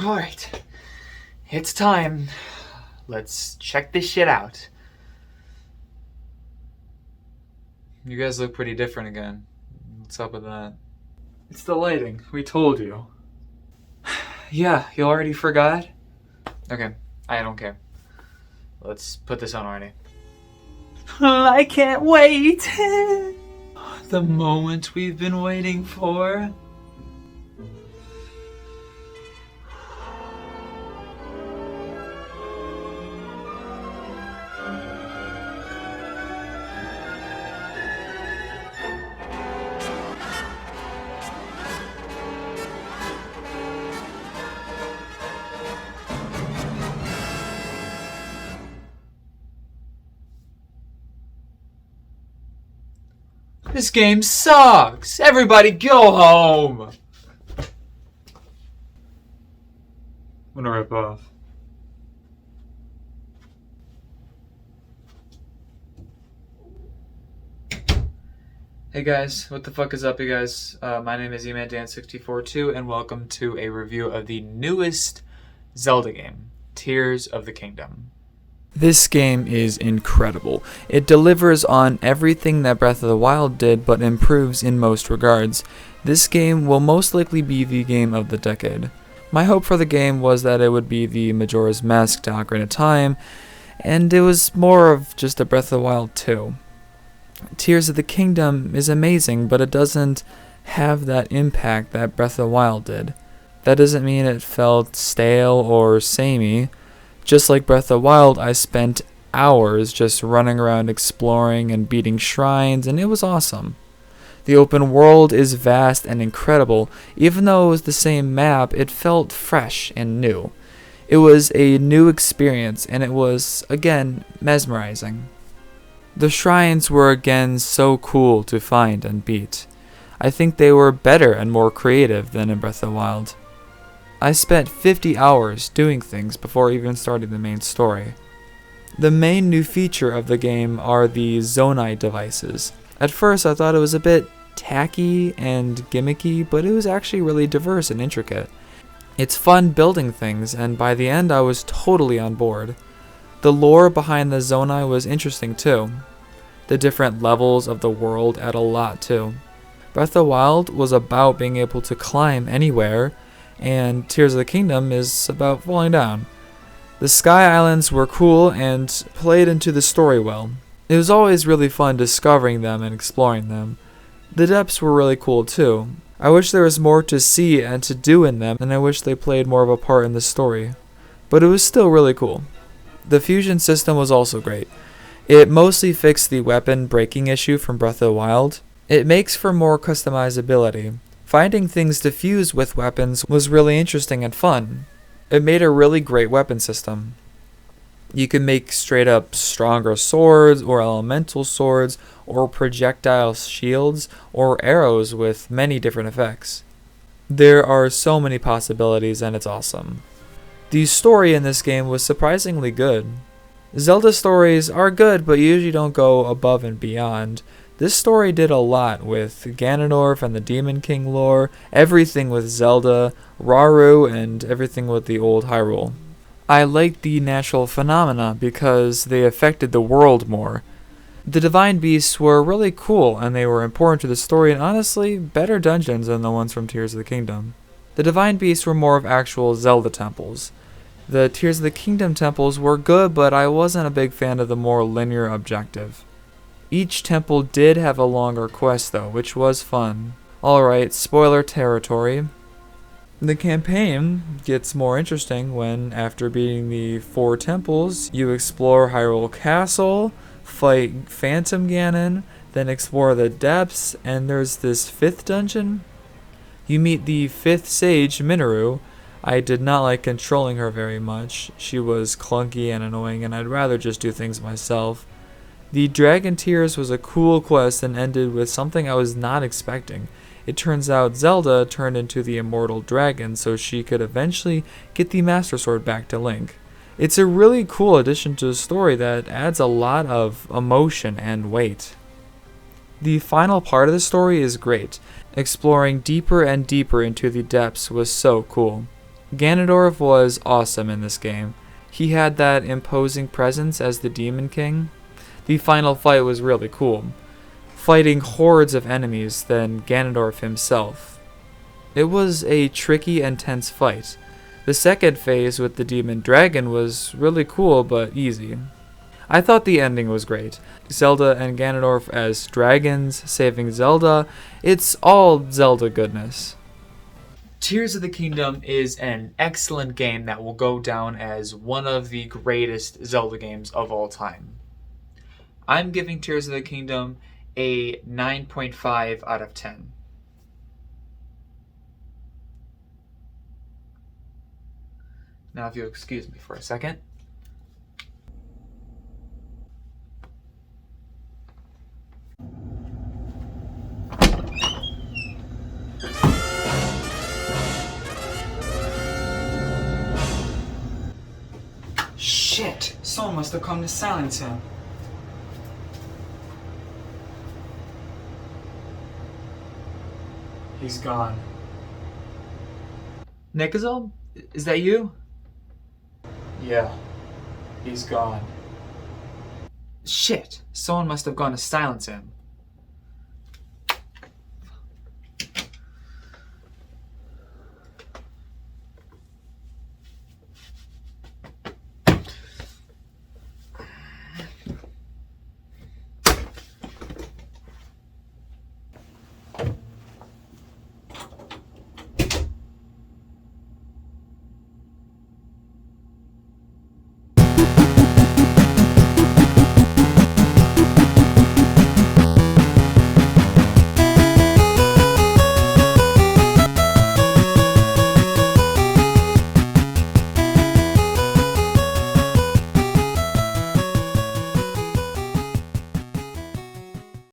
Alright, it's time. Let's check this shit out. You guys look pretty different again. What's up with that? It's the lighting. We told you. Yeah, you already forgot? Okay, I don't care. Let's put this on already. I can't wait! The moment we've been waiting for. This game sucks! Everybody go home! I'm gonna rip off. Hey guys, what the fuck is up, you guys? My name is emandan642 and welcome to a review of the newest Zelda game, Tears of the Kingdom. This game is incredible. It delivers on everything that Breath of the Wild did, but improves in most regards. This game will most likely be the game of the decade. My hope for the game was that it would be the Majora's Mask to Ocarina of Time, and it was more of just a Breath of the Wild 2. Tears of the Kingdom is amazing, but it doesn't have that impact that Breath of the Wild did. That doesn't mean it felt stale or samey. Just like Breath of the Wild, I spent hours just running around exploring and beating shrines, and it was awesome. The open world is vast and incredible. Even though it was the same map, it felt fresh and new. It was a new experience, and it was, again, mesmerizing. The shrines were again so cool to find and beat. I think they were better and more creative than in Breath of the Wild. I spent 50 hours doing things before even starting the main story. The main new feature of the game are the Zonai devices. At first I thought it was a bit tacky and gimmicky, but it was actually really diverse and intricate. It's fun building things, and by the end I was totally on board. The lore behind the Zonai was interesting too. The different levels of the world add a lot too. Breath of the Wild was about being able to climb anywhere, and Tears of the Kingdom is about falling down. The Sky Islands were cool and played into the story well. It was always really fun discovering them and exploring them. The depths were really cool too. I wish there was more to see and to do in them, and I wish they played more of a part in the story. But it was still really cool. The fusion system was also great. It mostly fixed the weapon breaking issue from Breath of the Wild. It makes for more customizability. Finding things to fuse with weapons was really interesting and fun. It made a really great weapon system. You can make straight up stronger swords, or elemental swords, or projectile shields, or arrows with many different effects. There are so many possibilities, and it's awesome. The story in this game was surprisingly good. Zelda stories are good, but usually don't go above and beyond. This story did a lot with Ganondorf and the Demon King lore, everything with Zelda, Rauru, and everything with the old Hyrule. I liked the natural phenomena because they affected the world more. The Divine Beasts were really cool, and they were important to the story, and honestly, better dungeons than the ones from Tears of the Kingdom. The Divine Beasts were more of actual Zelda temples. The Tears of the Kingdom temples were good, but I wasn't a big fan of the more linear objective. Each temple did have a longer quest though, which was fun. Alright, spoiler territory. The campaign gets more interesting when, after beating the 4 temples, you explore Hyrule Castle, fight Phantom Ganon, then explore the depths, and there's this 5th dungeon. You meet the 5th sage, Minoru. I did not like controlling her very much. She was clunky and annoying, and I'd rather just do things myself. The Dragon Tears was a cool quest and ended with something I was not expecting. It turns out Zelda turned into the immortal dragon so she could eventually get the Master Sword back to Link. It's a really cool addition to the story that adds a lot of emotion and weight. The final part of the story is great. Exploring deeper and deeper into the depths was so cool. Ganondorf was awesome in this game. He had that imposing presence as the Demon King. The final fight was really cool, fighting hordes of enemies than Ganondorf himself. It was a tricky and tense fight. The second phase with the Demon Dragon was really cool but easy. I thought the ending was great. Zelda and Ganondorf as dragons saving Zelda. It's all Zelda goodness. Tears of the Kingdom is an excellent game that will go down as one of the greatest Zelda games of all time. I'm giving Tears of the Kingdom a 9.5 out of 10. Now if you'll excuse me for a second. Shit! Someone must have come to silence him. He's gone. Nikazal? Is that you? Yeah. He's gone. Shit! Someone must have gone to silence him.